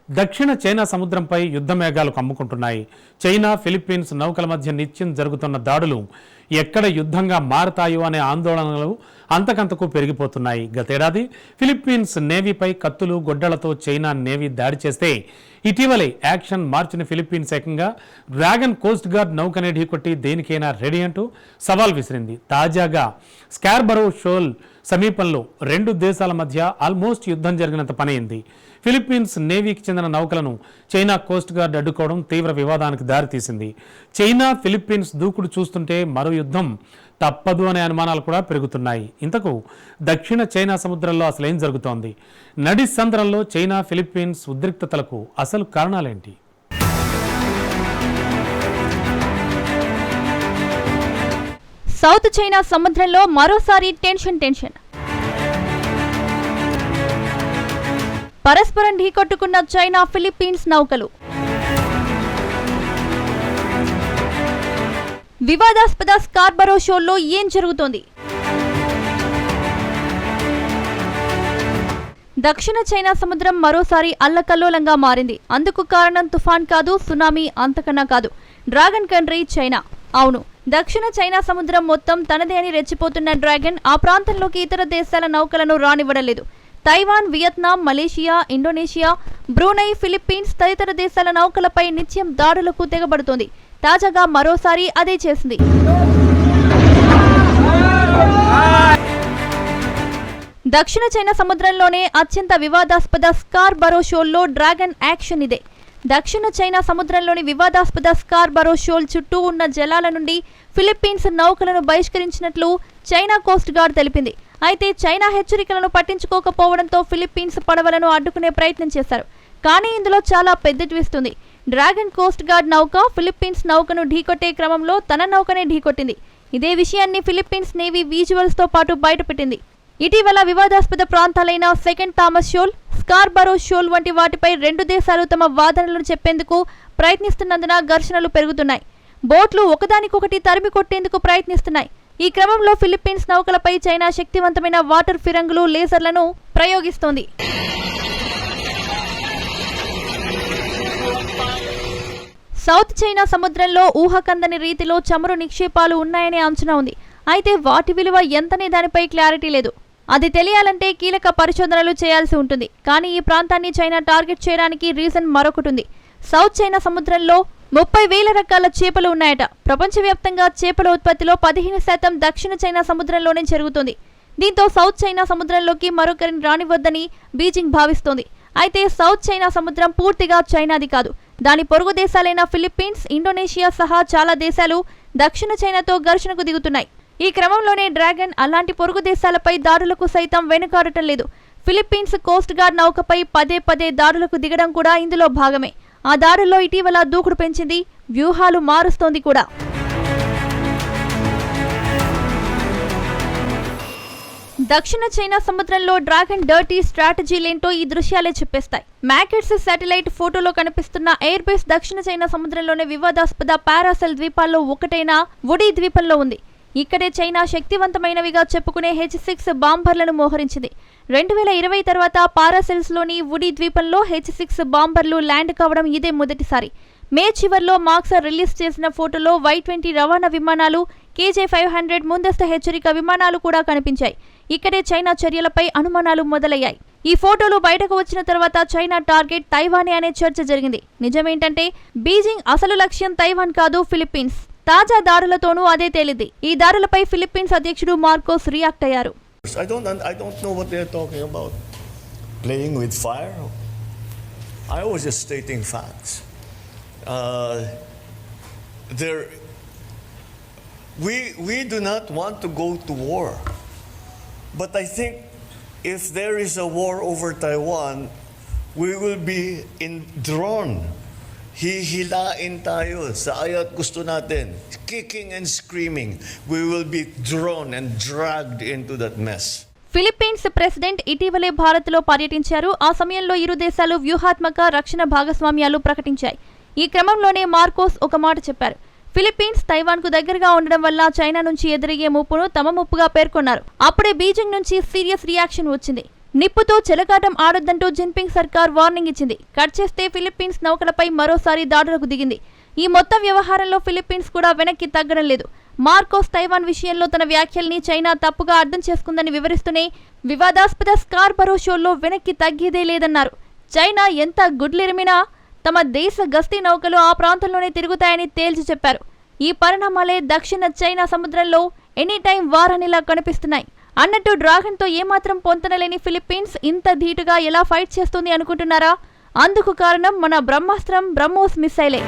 దక్షిణ చైనా సముద్రంపై యుద్ధ మేఘాలు కమ్ముకుంటున్నాయి. చైనా, ఫిలిప్పీన్స్ నౌకల మధ్య నిత్యం జరుగుతున్న దాడులు ఎక్కడ యుద్ధంగా మారతాయో అనే ఆందోళనలు అంతకంతకు పెరిగిపోతున్నాయి. గతేడాది ఫిలిప్పీన్స్ నేవీపై కత్తులు, గొడ్డలతో చైనా నేవీ దాడి చేస్తే ఇటీవలే యాక్షన్ మార్చిన ఫిలిప్పీన్స్ ఏకంగా డ్రాగన్ కోస్ట్ గార్డ్ నౌకనే ఢీకొట్టి దేనికైనా రెడీ అంటూ సవాల్ విసిరింది. తాజాగా స్కార్బరో షోల్ సమీపంలో రెండు దేశాల మధ్య ఆల్మోస్ట్ యుద్ధం జరిగినంత పనైంది. ఫిలిప్పీన్స్ నేవీకి చెందిన నౌకలను చైనా కోస్ట్ గార్డ్ అడ్డుకోవడం తీవ్ర వివాదానికి దారితీసింది. చైనా, ఫిలిప్పీన్స్ దూకుడు చూస్తుంటే మరో యుద్ధం తప్పదు అనే అనుమానాలు కూడా పెరుగుతున్నాయి. ఇంతకు దక్షిణ చైనా సముద్రంలో అసలేం జరుగుతోంది? నడి సంద్రంలో చైనా, ఫిలిప్పీన్స్ ఉద్రిక్తతలకు అసలు కారణాలేంటి? సౌత్ చైనా సముద్రంలో మరోసారి టెన్షన్. పరస్పరం ఢీకొట్టుకున్న చైనా, ఫిలిప్పీన్స్ నౌకలు. వివాదాస్పద స్కార్బరో షోల్లో ఏం జరుగుతోంది? దక్షిణ చైనా సముద్రం మరోసారి అల్లకల్లోలంగా మారింది. అందుకు కారణం తుఫాన్ కాదు, సునామీ అంతకన్నా కాదు, డ్రాగన్ కంట్రీ చైనా. అవును, దక్షిణ చైనా సముద్రం మొత్తం తనదే అని రెచ్చిపోతున్న డ్రాగన్ ఆ ప్రాంతంలోకి ఇతర దేశాల నౌకలను రానివ్వడం లేదు. Taiwan, Vietnam, Malaysia, Indonesia, Brunei, Philippines తదితర దేశాల నౌకలపై నిత్యం దాడులకు తెగబడుతోంది. తాజాగా మరోసారి అదే చేసింది. దక్షిణ చైనా సముద్రంలోనే అత్యంత వివాదాస్పద స్కార్బరో షోల్లో డ్రాగన్ యాక్షన్ ఇదే. దక్షిణ చైనా సముద్రంలోని వివాదాస్పద స్కార్బరో షోల్ చుట్టూ ఉన్న జలాల నుండి ఫిలిప్పీన్స్ నౌకలను బహిష్కరించినట్లు చైనా కోస్ట్ గార్డ్ తెలిపింది. అయితే చైనా హెచ్చరికలను పట్టించుకోకపోవడంతో ఫిలిప్పీన్స్ పడవలను అడ్డుకునే ప్రయత్నం చేశారు. కానీ ఇందులో చాలా పెద్ద ట్విస్ట్ ఉంది. డ్రాగన్ కోస్ట్ గార్డ్ నౌక ఫిలిప్పీన్స్ నౌకను ఢీకొట్టే క్రమంలో తన నౌకనే ఢీకొట్టింది. ఇదే విషయాన్ని ఫిలిప్పీన్స్ నేవీ విజువల్స్ తో పాటు బయటపెట్టింది. ఇటీవల వివాదాస్పద ప్రాంతాలైన second Thomas shoal, Scarborough shoal వంటి వాటిపై రెండు దేశాలు తమ వాదనలను చెప్పేందుకు ప్రయత్నిస్తున్నందున ఘర్షణలు పెరుగుతున్నాయి. బోట్లు ఒకదానికొకటి తరిమి కొట్టేందుకు ప్రయత్నిస్తున్నాయి. ఈ క్రమంలో ఫిలిప్పీన్స్ నౌకలపై చైనా శక్తివంతమైన వాటర్ ఫిరంగులు, లేజర్లను ప్రయోగిస్తోంది. సౌత్ చైనా సముద్రంలో ఊహకందని రీతిలో చమురు నిక్షేపాలు ఉన్నాయనే అంచనా ఉంది. అయితే వాటి విలువ ఎంతనే దానిపై క్లారిటీ లేదు. అది తెలియాలంటే కీలక పరిశోధనలు చేయాల్సి ఉంటుంది. కానీ ఈ ప్రాంతాన్ని చైనా టార్గెట్ చేయడానికి రీజన్ మరొకటి ఉంది. సౌత్ చైనా సముద్రంలో 30,000 రకాల చేపలు ఉన్నాయట. ప్రపంచవ్యాప్తంగా చేపల ఉత్పత్తిలో 15% దక్షిణ చైనా సముద్రంలోనే జరుగుతుంది. దీంతో సౌత్ చైనా సముద్రంలోకి మరొకరిని రానివ్వద్దని బీజింగ్ భావిస్తోంది. అయితే సౌత్ చైనా సముద్రం పూర్తిగా చైనాది కాదు. దాని పొరుగు దేశాలైన ఫిలిప్పీన్స్, ఇండోనేషియా సహా చాలా దేశాలు దక్షిణ చైనాతో ఘర్షణకు దిగుతున్నాయి. ఈ క్రమంలోనే డ్రాగన్ అలాంటి పొరుగు దేశాలపై దాడులకు సైతం వెనుకాడటం లేదు. ఫిలిప్పీన్స్ కోస్ట్ గార్డ్ నౌకపై పదే దాడులకు దిగడం కూడా ఇందులో భాగమే. ఆ దాడుల్లో ఇటీవల దూకుడు పెంచింది, వ్యూహాలు మారుస్తోంది కూడా. దక్షిణ చైనా సముద్రంలో డ్రాగన్ డర్టీ స్ట్రాటజీలేంటో ఈ దృశ్యాలే చెప్పేస్తాయి. మ్యాకెట్స్ శాటిలైట్ ఫోటోలో కనిపిస్తున్న ఎయిర్ బేస్ దక్షిణ చైనా సముద్రంలోనే వివాదాస్పద పారాసెల్ ద్వీపాల్లో ఒకటైన వుడీ ద్వీపంలో ఉంది. ఇక్కడే చైనా శక్తివంతమైనవిగా చెప్పుకునే H-6 బాంబర్లను మోహరించింది. 2020 తర్వాత పారాసెల్స్లోని వుడీ ద్వీపంలో H-6 బాంబర్లు ల్యాండ్ కావడం ఇదే మొదటిసారి. మే చివర్లో మాక్సర్ రిలీజ్ చేసిన ఫోటోలో Y-20 రవాణా విమానాలు, KJ-500 ముందస్తు హెచ్చరిక విమానాలు కూడా కనిపించాయి. ఇక్కడే చైనా చర్యలపై అనుమానాలు మొదలయ్యాయి. ఈ ఫోటోలు బయటకు వచ్చిన తర్వాత చైనా టార్గెట్ తైవానే అనే చర్చ జరిగింది. నిజమేంటంటే బీజింగ్ అసలు లక్ష్యం తైవాన్ కాదు, ఫిలిప్పీన్స్. తాజా దాడులతోనూ అదే తేలింది. ఈ దాడులపై ఫిలిప్పీన్స్ అధ్యక్షుడు మార్కోస్ రియాక్ట్ అయ్యారు. I don't know what they're talking about. Playing with fire. I was just stating facts. We do not want to go to war. But I think if there is a war over Taiwan, we will be drawn. Hihilain tayo sa aya't gusto natin. Kicking and screaming. We will be drawn and dragged into that mess. Philippines president ఇటీవలే భారత్లో పర్యటించారు. ఆ సమయంలో ఇరు దేశాలు వ్యూహాత్మక రక్షణ భాగస్వామ్యాలు ప్రకటించాయి. ఈ క్రమంలోనే మార్కోస్ ఒక మాట చెప్పారు. ఫిలిప్పీన్స్ తైవాన్కు దగ్గరగా ఉండడం వల్ల చైనా నుంచి ఎదురయ్యే ముప్పును తమ ముప్పుగా పేర్కొన్నారు. అప్పుడే బీజింగ్ నుంచి సీరియస్ రియాక్షన్ వచ్చింది. నిప్పుతో చెలగాటం ఆడొద్దంటూ జిన్పింగ్ సర్కార్ వార్నింగ్ ఇచ్చింది. కట్ చేస్తే ఫిలిప్పీన్స్ నౌకలపై మరోసారి దాడులకు దిగింది. ఈ మొత్తం వ్యవహారంలో ఫిలిప్పీన్స్ కూడా వెనక్కి తగ్గడం లేదు. మార్కోస్ తైవాన్ విషయంలో తన వ్యాఖ్యల్ని చైనా తప్పుగా అర్థం చేసుకుందని వివరిస్తూనే వివాదాస్పద స్కార్బరో షోల్లో వెనక్కి తగ్గేదే లేదన్నారు. చైనా ఎంత గుడ్లిరిమినా తమ దేశ గస్తీ నౌకలు ఆ ప్రాంతంలోనే తిరుగుతాయని తేల్చి చెప్పారు. ఈ పరిణామాలే దక్షిణ చైనా సముద్రంలో ఎనీ టైం వార్ అనేలా కనిపిస్తున్నాయి. అన్నట్టు డ్రాగన్తో ఏమాత్రం పొంతనలేని ఫిలిప్పీన్స్ ఇంత ధీటుగా ఎలా ఫైట్ చేస్తుంది అనుకుంటున్నారా? అందుకు కారణం మన బ్రహ్మాస్త్రం బ్రహ్మోస్ మిసైలే.